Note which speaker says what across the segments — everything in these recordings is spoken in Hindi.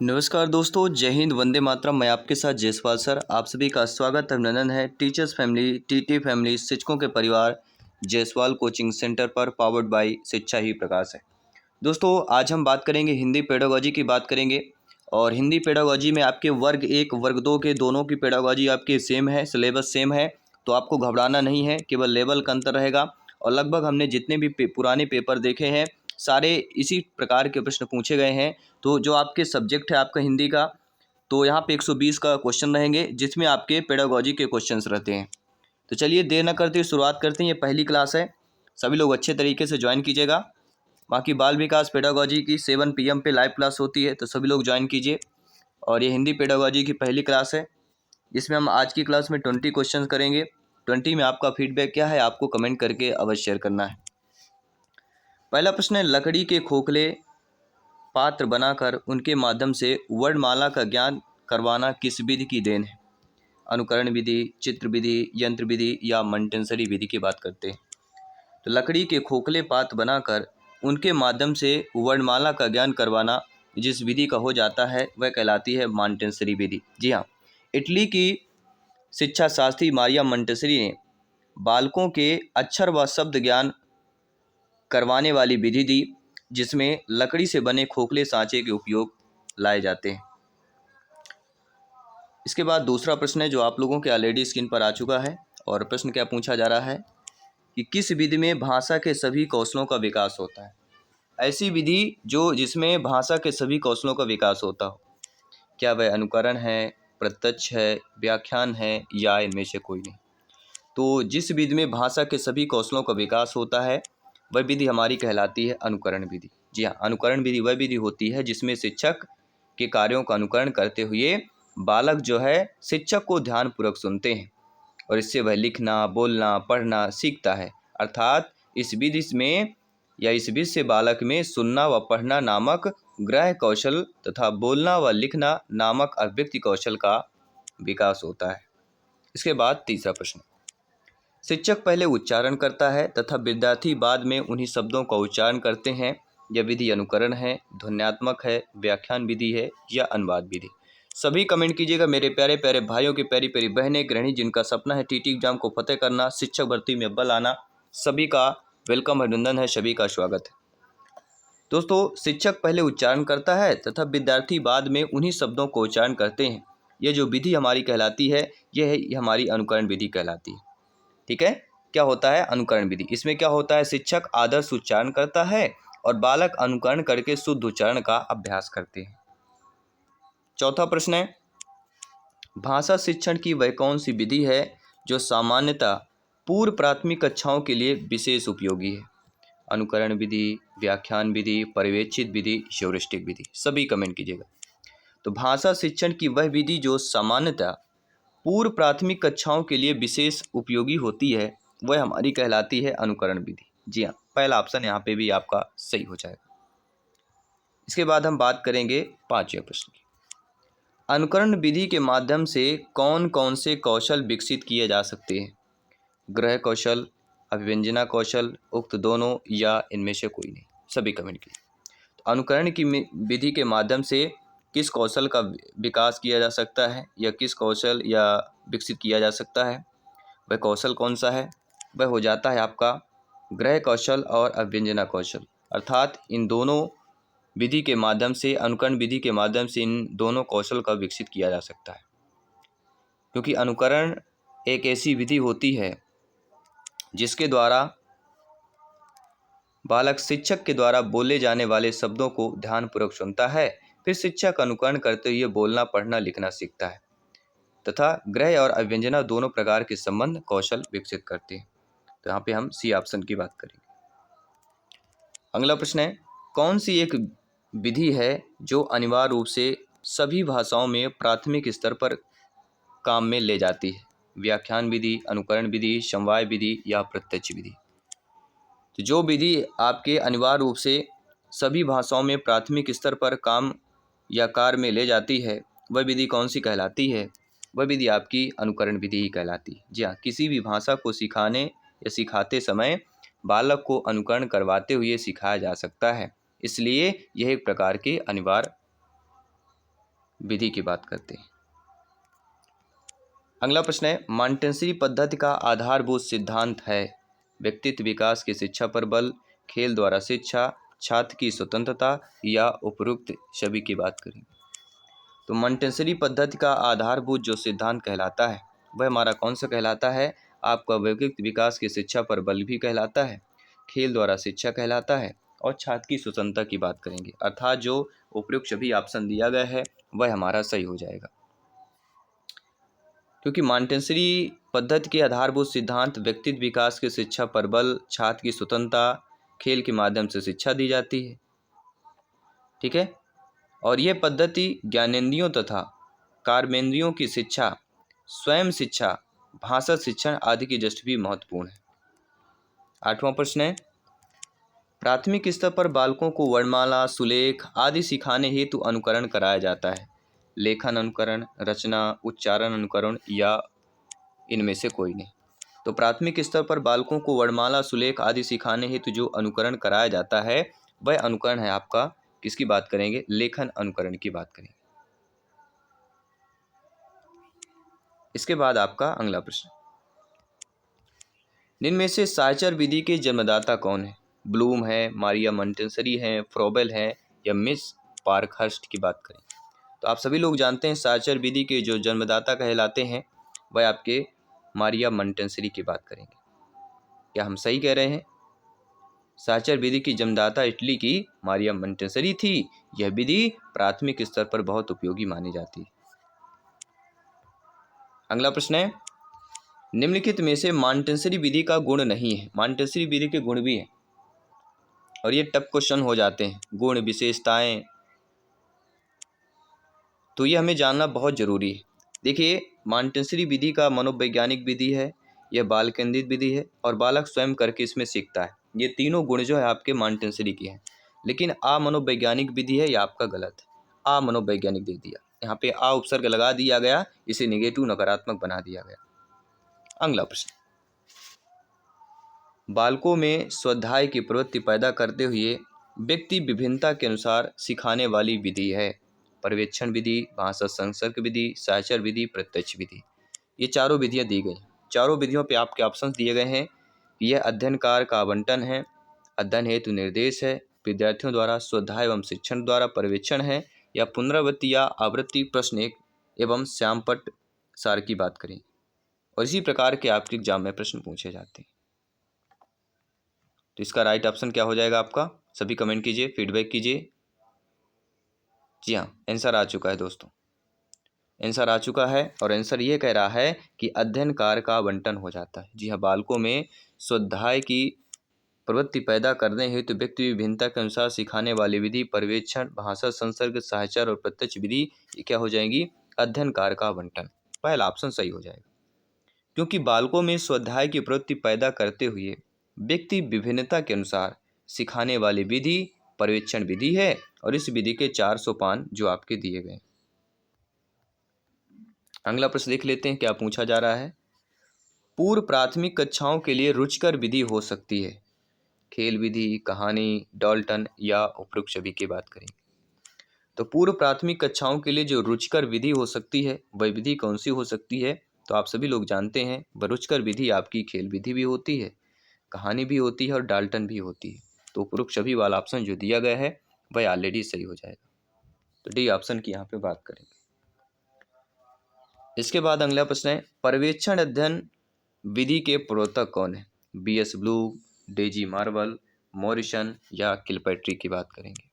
Speaker 1: नमस्कार दोस्तों, जय हिंद, वंदे मातरम। मैं आपके साथ जयसवाल सर। आप सभी का स्वागत अभिनंदन है टीचर्स फैमिली, टीटी फैमिली, शिक्षकों के परिवार जयसवाल कोचिंग सेंटर पर, पावर्ड बाय शिक्षा ही प्रकाश है। दोस्तों, आज हम बात करेंगे हिंदी पेडागोजी की बात करेंगे। और हिंदी पेडागोजी में आपके वर्ग 1 वर्ग 2 के दोनों की पेडागोजी आपके सेम है, सिलेबस सेम है, तो आपको घबराना नहीं है, केवल लेवल का अंतर रहेगा। और लगभग हमने जितने भी पुराने पेपर देखे हैं सारे इसी प्रकार के प्रश्न पूछे गए हैं। तो जो आपके सब्जेक्ट है आपका हिंदी का, तो यहाँ पे 120 का क्वेश्चन रहेंगे जिसमें आपके पेडागोजी के क्वेश्चंस रहते हैं। तो चलिए देर न करते हुए शुरुआत करते हैं। ये पहली क्लास है, सभी लोग अच्छे तरीके से ज्वाइन कीजिएगा। बाकी बाल विकास पेडागोजी की 7 PM पे लाइव क्लास होती है, तो सभी लोग ज्वाइन कीजिए। और ये हिंदी पेडागोजी की पहली क्लास है, जिसमें हम आज की क्लास में 20 क्वेश्चन करेंगे। 20 में आपका फीडबैक क्या है आपको कमेंट करके अवश्य शेयर करना है। पहला प्रश्न है, लकड़ी के खोखले पात्र बनाकर उनके माध्यम से वर्णमाला का ज्ञान करवाना किस विधि की देन है? अनुकरण विधि, चित्र विधि, यंत्र विधि या मंटेंसरी विधि की बात करते हैं। तो लकड़ी के खोखले पात्र बनाकर उनके माध्यम से वर्णमाला का ज्ञान करवाना जिस विधि का हो जाता है वह कहलाती है मॉन्टेसरी विधि। जी हाँ, इटली की शिक्षा शास्त्री मारिया मोंटेसरी ने बालकों के अक्षर व शब्द ज्ञान करवाने वाली विधि दी, जिसमें लकड़ी से बने खोखले सांचे के उपयोग लाए जाते हैं। इसके बाद दूसरा प्रश्न है जो आप लोगों के ऑलरेडी स्क्रीन पर आ चुका है। और प्रश्न क्या पूछा जा रहा है कि किस विधि में भाषा के सभी कौशलों का विकास होता है? ऐसी विधि जो जिसमें भाषा के सभी कौशलों का विकास होता हो। क्या वह अनुकरण है, प्रत्यक्ष है, व्याख्यान है या इनमें से कोई नहीं? तो जिस विधि में भाषा के सभी कौशलों का विकास होता है वह विधि हमारी कहलाती है अनुकरण विधि। जी हाँ, अनुकरण विधि वह विधि होती है जिसमें शिक्षक के कार्यों का अनुकरण करते हुए बालक जो है शिक्षक को ध्यानपूर्वक सुनते हैं और इससे वह लिखना, बोलना, पढ़ना सीखता है। अर्थात इस विधि से बालक में सुनना व पढ़ना नामक ग्रह कौशल तथा बोलना व लिखना नामक अभिव्यक्ति कौशल का विकास होता है। इसके बाद तीसरा प्रश्न, शिक्षक पहले उच्चारण करता है तथा विद्यार्थी बाद में उन्हीं शब्दों का उच्चारण करते हैं। यह विधि अनुकरण है, ध्वन्यात्मक है, व्याख्यान विधि है या अनुवाद विधि? सभी कमेंट कीजिएगा मेरे प्यारे प्यारे भाइयों के, प्यारी प्यारी बहनें, गृहिणी जिनका सपना है टीटी एग्जाम को फतेह करना, शिक्षक भर्ती में अव्वल आना, सभी का वेलकम, अभिनंदन है, सभी का स्वागत है। दोस्तों, शिक्षक पहले उच्चारण करता है तथा विद्यार्थी बाद में उन्हीं शब्दों को उच्चारण करते हैं। यह जो विधि हमारी कहलाती है यह हमारी अनुकरण विधि कहलाती है। ठीक है, क्या होता है अनुकरण विधि? इसमें क्या होता है, शिक्षक आदर्श उच्चारण करता है और बालक अनुकरण करके शुद्ध उच्चारण का अभ्यास करते हैं। चौथा प्रश्न है, भाषा शिक्षण की वह कौन सी विधि है जो सामान्यतः पूर्व प्राथमिक कक्षाओं के लिए विशेष उपयोगी है? अनुकरण विधि, व्याख्यान विधि, पर्यवेक्षित विधि, ह्यूरिस्टिक विधि? सभी कमेंट कीजिएगा। तो भाषा शिक्षण की वह विधि जो सामान्यतः पूर्व प्राथमिक कक्षाओं के लिए विशेष उपयोगी होती है वह हमारी कहलाती है अनुकरण विधि। जी हाँ, पहला ऑप्शन यहाँ पे भी आपका सही हो जाएगा। इसके बाद हम बात करेंगे पांचवें प्रश्न की। अनुकरण विधि के माध्यम से कौन कौन से कौशल विकसित किए जा सकते हैं? ग्रह कौशल, अभिव्यंजना कौशल, उक्त दोनों या इनमें से कोई नहीं? सभी कमेंट कीजिए। तो अनुकरण की विधि के माध्यम से किस कौशल का विकास किया जा सकता है या किस कौशल या विकसित किया जा सकता है? वह कौशल कौन सा है? वह हो जाता है आपका ग्रह कौशल और अभिव्यंजना कौशल। अर्थात इन दोनों विधि के माध्यम से, अनुकरण विधि के माध्यम से इन दोनों कौशल का विकसित किया जा सकता है। क्योंकि अनुकरण एक ऐसी विधि होती है जिसके द्वारा बालक शिक्षक के द्वारा बोले जाने वाले शब्दों को ध्यानपूर्वक सुनता है, फिर शिक्षक अनुकरण करते हुए बोलना, पढ़ना, लिखना सीखता है तथा ग्रह और अभिव्यंजना दोनों प्रकार के संबंध कौशल विकसित करते हैं। तो यहाँ पे हम सी ऑप्शन की बात करेंगे। अगला प्रश्न है, कौन सी एक विधि है जो अनिवार्य रूप से सभी भाषाओं में प्राथमिक स्तर पर काम में ले जाती है? व्याख्यान विधि, अनुकरण विधि, समवाय विधि या प्रत्यक्ष विधि? तो जो विधि आपके अनिवार्य रूप से सभी भाषाओं में प्राथमिक स्तर पर काम या कार्य में ले जाती है वह विधि कौन सी कहलाती है? वह विधि आपकी अनुकरण विधि ही कहलाती है। जी हाँ, किसी भी भाषा को सिखाने या सिखाते समय बालक को अनुकरण करवाते हुए सिखाया जा सकता है, इसलिए यह एक प्रकार की अनिवार्य विधि की बात करते हैं। अगला प्रश्न है, मॉन्टेसरी पद्धति का आधारभूत सिद्धांत है व्यक्तित्व विकास की शिक्षा पर बल, खेल द्वारा शिक्षा, छात्र की स्वतंत्रता या उपरोक्त सभी की बात करेंगे। तो मॉन्टेसरी पद्धति का आधारभूत जो सिद्धांत कहलाता है वह हमारा कौन सा कहलाता है? आपका व्यक्तित्व विकास की शिक्षा पर बल भी कहलाता है, खेल द्वारा शिक्षा कहलाता है और छात्र की स्वतंत्रता की बात करेंगे। अर्थात जो उपयुक्त सभी ऑप्शन दिया गया है वह हमारा सही हो जाएगा, क्योंकि मॉन्टेसरी पद्धति के आधारभूत सिद्धांत व्यक्तित्व विकास की शिक्षा पर बल, छात्र की स्वतंत्रता, खेल के माध्यम से शिक्षा दी जाती है। ठीक है, और यह पद्धति ज्ञानेंद्रियों तथा कर्मेंद्रियों की शिक्षा, स्वयं शिक्षा, भाषा शिक्षण आदि की दृष्टि भी महत्वपूर्ण है। 8वां प्रश्न है, प्राथमिक स्तर पर बालकों को वर्णमाला, सुलेख आदि सिखाने हेतु अनुकरण कराया जाता है। लेखन अनुकरण, रचना, उच्चारण अनुकरण या इनमें से कोई नहीं। तो प्राथमिक स्तर पर बालकों को वर्णमाला, सुलेख आदि सिखाने हेतु जो अनुकरण कराया जाता है वह अनुकरण है आपका, किसकी बात करेंगे? लेखन अनुकरण की बात करेंगे। इसके बाद आपका अगला प्रश्न, निम्न में से साइचर विधि के जन्मदाता कौन है? ब्लूम है, मारिया मॉन्टेसरी है, फ्रोबेल है या मिस पार्कहर्स्ट की बात करें। तो आप सभी लोग जानते हैं साइचर विधि के जो जन्मदाता कहलाते हैं वह आपके मारिया मॉन्टेसरी की बात करेंगे। क्या हम सही कह रहे हैं? साइचर विधि की जन्मदाता इटली की मारिया मॉन्टेसरी थी। यह विधि प्राथमिक स्तर पर बहुत उपयोगी मानी जाती है। अगला प्रश्न है, निम्नलिखित में से मॉन्टेसरी विधि का गुण नहीं है। मॉन्टेसरी विधि के गुण भी हैं और ये टफ क्वेश्चन हो जाते हैं। गुण, विशेषताएं, तो ये हमें जानना बहुत जरूरी है। देखिए, मॉन्टेसरी विधि का मनोवैज्ञानिक विधि है, यह बाल केंद्रित विधि है और बालक स्वयं करके इसमें सीखता है। ये तीनों गुण जो है आपके मॉन्टेसरी के हैं। लेकिन मनोवैज्ञानिक विधि है, ये आपका गलत है। मनोवैज्ञानिक दे दिया, यहाँ पे उपसर्ग लगा दिया गया, इसे निगेटिव नकारात्मक बना दिया गया। अगला प्रश्न, बालकों में स्वाध्याय की प्रवृत्ति पैदा करते हुए व्यक्ति विभिन्नता के अनुसार सिखाने वाली विधि है। पर्यवेक्षण विधि, भाषा संसर्ग विधि, साइचर विधि, प्रत्यक्ष विधि। ये चारों विधियां दी गई। चारों विधियों पे आपके ऑप्शंस दिए गए हैं। यह अध्ययन कार्य का आवंटन है, अध्ययन हेतु निर्देश है, विद्यार्थियों द्वारा स्वाध्याय एवं शिक्षण द्वारा पर्यवेक्षण है या पुनरावृत्ति या आवृत्ति प्रश्न एक एवं श्यामपट्ट सार की बात करें। और इसी प्रकार के आपके एग्जाम में प्रश्न पूछे जाते हैं। तो इसका राइट ऑप्शन क्या हो जाएगा आपका? सभी कमेंट कीजिए, फीडबैक कीजिए। जी हाँ, आंसर आ चुका है दोस्तों, आंसर आ चुका है और आंसर ये कह रहा है कि अध्ययन कार्य का आवंटन हो जाता है। जी हाँ, बालकों में स्वाध्याय की प्रवृत्ति पैदा करने हेतु व्यक्ति विभिन्नता के अनुसार सिखाने वाली विधि, पर्यवेक्षण, भाषा संसर्ग, साहचर्य और प्रत्यक्ष विधि, ये क्या हो जाएंगी? अध्ययन कार्य का आवंटन। पहला ऑप्शन सही हो जाएगा, क्योंकि बालकों में स्वाध्याय की प्रवृत्ति पैदा करते हुए व्यक्ति विभिन्नता के अनुसार सिखाने वाली विधि पर्यवेक्षण विधि है और इस विधि के 4 सोपान जो आपके दिए गए। अगला प्रश्न देख लेते हैं क्या पूछा जा रहा है। पूर्व प्राथमिक कक्षाओं के लिए रुचिकर विधि हो सकती है। खेल विधि, कहानी, डाल्टन या उपरोक्त सभी की बात करें। तो पूर्व प्राथमिक कक्षाओं के लिए जो रुचिकर विधि हो सकती है वह विधि कौन सी हो सकती है? तो आप सभी लोग जानते हैं वह रुचिकर विधि आपकी खेल विधि भी होती है, कहानी भी होती है और डाल्टन भी होती है। तो उपरोक्त सभी वाला ऑप्शन जो दिया गया है वह ऑलरेडी सही हो जाएगा। तो डी ऑप्शन की यहाँ पे बात करेंगे। इसके बाद अगला प्रश्न है, पर्यवेक्षण अध्ययन विधि के प्रवर्तक कौन है? BS blue, Daisy Marvel, Morrison या किलपैट्री की बात करेंगे।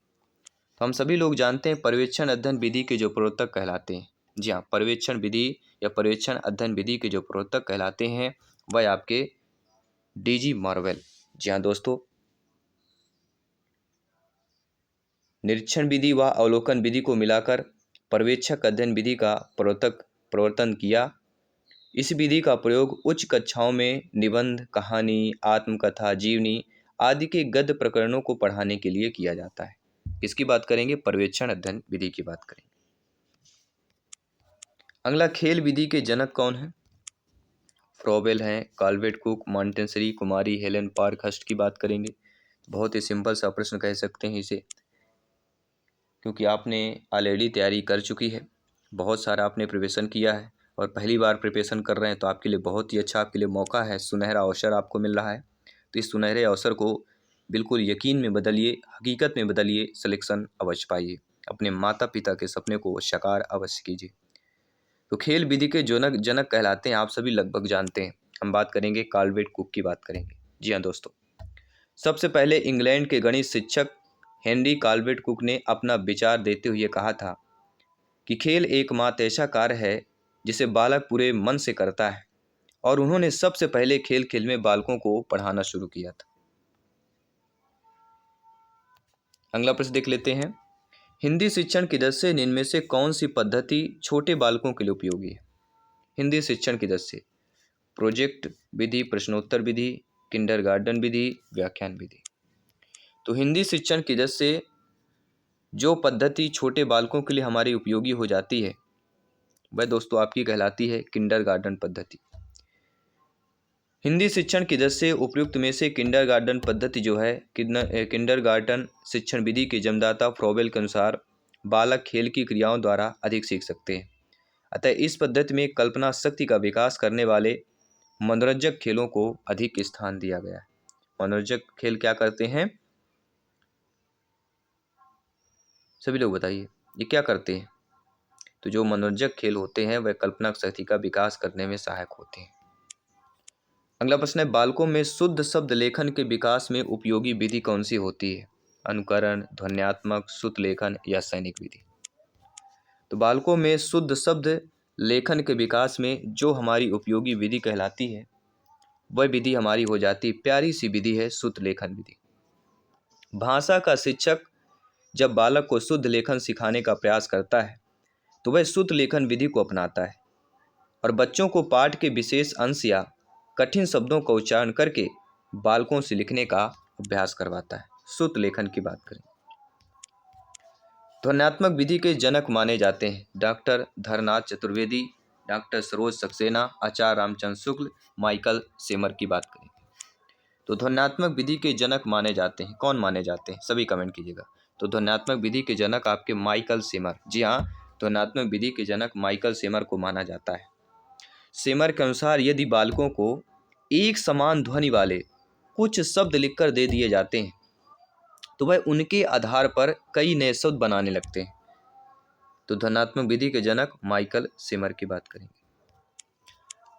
Speaker 1: तो हम सभी लोग जानते हैं पर्यवेक्षण अध्ययन विधि के जो प्रवर्तक कहलाते हैं। जी हाँ, पर्यवेक्षण विधि या पर्यवेक्षण अध्ययन विधि के जो प्रवर्तक कहलाते हैं वह आपके डेजी मार्वल। जी हाँ दोस्तों, निरीक्षण विधि व अवलोकन विधि को मिलाकर पर्यवेक्षक अध्ययन विधि का प्रवर्तन किया। इस विधि का प्रयोग उच्च कक्षाओं में निबंध, कहानी, आत्मकथा, जीवनी आदि के गद्य प्रकरणों को पढ़ाने के लिए किया जाता है। किसकी बात करेंगे? पर्यवेक्षण अध्ययन विधि की बात करेंगे। अगला, खेल विधि के जनक कौन है? फ्रोबेल हैं, काल्वेट कुक, मॉन्टेसरी, कुमारी, हेलेन पार्कहर्स्ट की बात करेंगे। बहुत ही सिंपल सा प्रश्न कह सकते हैं इसे, क्योंकि आपने ऑलरेडी तैयारी कर चुकी है। बहुत सारा आपने प्रिपरेशन किया है और पहली बार प्रिपरेशन कर रहे हैं, तो आपके लिए बहुत ही अच्छा, आपके लिए मौका है, सुनहरा अवसर आपको मिल रहा है। तो इस सुनहरे अवसर को बिल्कुल यकीन में बदलिए, हकीकत में बदलिए, सिलेक्शन अवश्य पाइए, अपने माता पिता के सपने को साकार अवश्य कीजिए। तो खेल विधि के जनक जनक कहलाते हैं, आप सभी लगभग जानते हैं। हम बात करेंगे कार्लवेट कुक की बात करेंगे। जी हाँ दोस्तों, सबसे पहले इंग्लैंड के गणित शिक्षक हेनरी कार्लवेट कुक ने अपना विचार देते हुए कहा था कि खेल एकमात्र ऐसा कार्य है जिसे बालक पूरे मन से करता है, और उन्होंने सबसे पहले खेल खेल में बालकों को पढ़ाना शुरू किया था। अगला प्रश्न देख लेते हैं। हिंदी शिक्षण की दृष्टि से इनमें से कौन सी पद्धति छोटे बालकों के लिए उपयोगी है? हिंदी शिक्षण की दृष्टि से प्रोजेक्ट विधि, प्रश्नोत्तर विधि, किंडरगार्टन विधि, व्याख्यान विधि। तो हिंदी शिक्षण की दृष्टि से जो पद्धति छोटे बालकों के लिए हमारी उपयोगी हो जाती है, वह दोस्तों आपकी कहलाती है किंडरगार्टन पद्धति। हिंदी शिक्षण की दृष्टि से उपयुक्त में से किंडरगार्टन पद्धति जो है, किंडरगार्टन शिक्षण विधि के जन्मदाता फ्रोबेल के अनुसार बालक खेल की क्रियाओं द्वारा अधिक सीख सकते हैं। अतः इस पद्धति में कल्पना शक्ति का विकास करने वाले मनोरंजक खेलों को अधिक स्थान दिया गया है। मनोरंजक खेल क्या करते हैं? सभी लोग बताइए, ये क्या करते हैं? तो जो मनोरंजक खेल होते हैं वह कल्पना शक्ति का विकास करने में सहायक होते हैं। अगला प्रश्न है, बालकों में शुद्ध शब्द लेखन के विकास में उपयोगी विधि कौन सी होती है? अनुकरण, ध्वन्यात्मक, श्रुत लेखन या सैनिक विधि? तो बालकों में शुद्ध शब्द लेखन के विकास में जो हमारी उपयोगी विधि कहलाती है, वह विधि हमारी हो जाती, प्यारी सी विधि है श्रुत लेखन विधि। भाषा का शिक्षक जब बालक को शुद्ध लेखन सिखाने का प्रयास करता है तो वह शुद्ध लेखन विधि को अपनाता है और बच्चों को पाठ के विशेष अंश या कठिन शब्दों का उच्चारण करके बालकों से लिखने का अभ्यास करवाता है। शुद्ध लेखन की बात करें, ध्वन्यात्मक विधि के जनक माने जाते हैं डॉक्टर धरनाथ चतुर्वेदी, डॉक्टर सरोज सक्सेना, आचार्य रामचंद्र शुक्ल, माइकल सेमर की बात करें तो ध्वन्यात्मक विधि के जनक माने जाते हैं। कौन माने जाते हैं? सभी कमेंट कीजिएगा। तो ध्वन्यात्मक विधि के जनक आपके माइकल सेमर। जी हाँ, ध्वन्यात्मक विधि के जनक माइकल सेमर को माना जाता है। सेमर के अनुसार यदि बालकों को एक समान ध्वनि वाले कुछ शब्द लिखकर दे दिए जाते हैं तो वह उनके आधार पर कई नए शब्द बनाने लगते हैं। तो ध्वन्यात्मक विधि के जनक माइकल सेमर की बात करेंगे।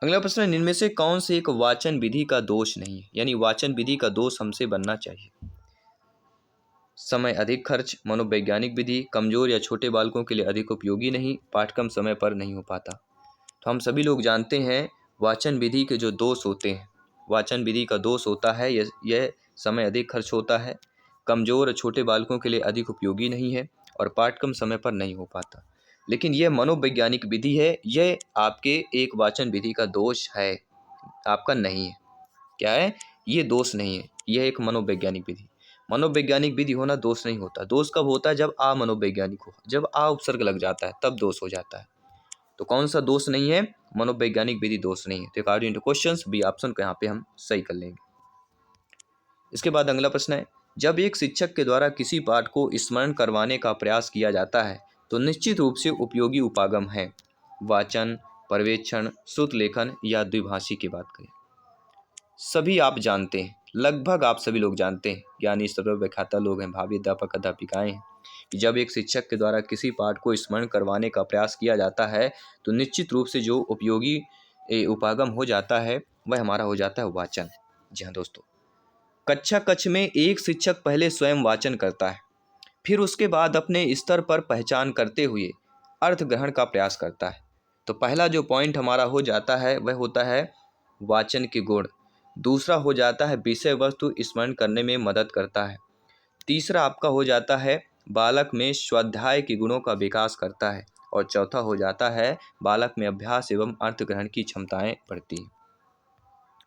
Speaker 1: अगला प्रश्न है, इनमें से कौन से एक वाचन विधि का दोष नहीं है? यानी वाचन विधि का दोष हमसे बनना चाहिए। समय अधिक खर्च, मनोवैज्ञानिक विधि, कमजोर या छोटे बालकों के लिए अधिक उपयोगी नहीं, पाठ्यक्रम समय पर नहीं हो पाता। तो हम सभी लोग जानते हैं वाचन विधि के जो दोष होते हैं, वाचन विधि का दोष होता है यह समय अधिक खर्च होता है, कमजोर और छोटे बालकों के लिए अधिक उपयोगी नहीं है और पाठ्यक्रम समय पर नहीं हो पाता। लेकिन यह मनोवैज्ञानिक विधि है, यह आपके एक वाचन विधि का दोष है, आपका नहीं है। क्या है? ये दोष नहीं है, यह एक मनोवैज्ञानिक विधि। मनोवैज्ञानिक विधि होना दोष नहीं होता। दोष कब होता है? जब मनोवैज्ञानिक हो, जब उपसर्ग लग जाता है तब दोष हो जाता है। तो कौन सा दोष नहीं है? मनोवैज्ञानिक विधि दोष नहीं है। तो according to questions B option को यहाँ पे हम सही कर लेंगे। इसके बाद अगला प्रश्न है, जब एक शिक्षक के द्वारा किसी पाठ को स्मरण करवाने का प्रयास किया जाता है तो निश्चित रूप से उपयोगी उपागम है। वाचन, पर्यवेक्षण, श्रुत लेखन या द्विभाषी की बात करें। सभी आप जानते हैं, लगभग आप सभी लोग जानते हैं, ज्ञानी सर्व व्याख्याता लोग हैं, भावी अध्यापक अध्यापिकाएं हैं, कि जब एक शिक्षक के द्वारा किसी पाठ को स्मरण करवाने का प्रयास किया जाता है तो निश्चित रूप से जो उपयोगी उपागम हो जाता है वह हमारा हो जाता है वाचन। जी हाँ दोस्तों, कक्षा कक्ष में एक शिक्षक पहले स्वयं वाचन करता है, फिर उसके बाद अपने स्तर पर पहचान करते हुए अर्थ ग्रहण का प्रयास करता है। तो पहला जो पॉइंट हमारा हो जाता है वह होता है वाचन के गुण। दूसरा हो जाता है विषय वस्तु स्मरण करने में मदद करता है। तीसरा आपका हो जाता है बालक में स्वाध्याय के गुणों का विकास करता है। और चौथा हो जाता है बालक में अभ्यास एवं अर्थ ग्रहण की क्षमताएं बढ़ती हैं।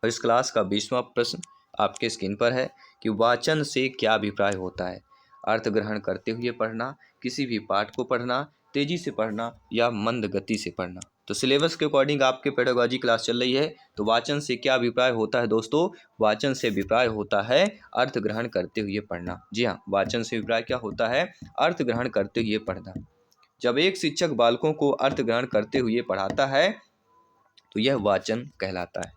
Speaker 1: और इस क्लास का 20वां प्रश्न आपके स्क्रीन पर है कि वाचन से क्या अभिप्राय होता है? अर्थ ग्रहण करते हुए पढ़ना, किसी भी पाठ को पढ़ना, तेजी से पढ़ना या मंद गति से पढ़ना। तो सिलेबस के अकॉर्डिंग आपके पेडागॉजी क्लास चल रही है। तो वाचन से क्या अभिप्राय होता है दोस्तों? वाचन से अभिप्राय होता है अर्थ ग्रहण करते हुए पढ़ना। जी हाँ, वाचन से अभिप्राय क्या होता है? अर्थ ग्रहण करते हुए पढ़ना। जब एक शिक्षक बालकों को अर्थ ग्रहण करते हुए पढ़ाता है तो यह वाचन कहलाता है।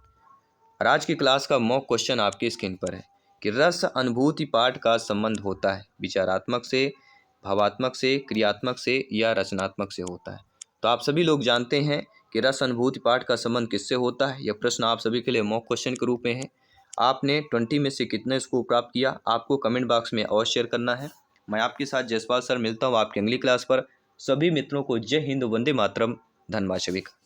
Speaker 1: और आज की क्लास का मॉक क्वेश्चन आपकी स्क्रीन पर है कि रस अनुभूति पाठ का संबंध होता है विचारात्मक से, भावात्मक से, क्रियात्मक से या रचनात्मक से होता है। तो आप सभी लोग जानते हैं कि रस अनुभूति पाठ का संबंध किससे होता है। यह प्रश्न आप सभी के लिए मॉक क्वेश्चन के रूप में है। आपने 20 में से कितने स्कोर प्राप्त किया आपको कमेंट बॉक्स में अवश्य शेयर करना है। मैं आपके साथ जयसवाल सर मिलता हूँ आपकी अगली क्लास पर। सभी मित्रों को जय हिंद, वंदे मातरम, धन्यवाद सभी का।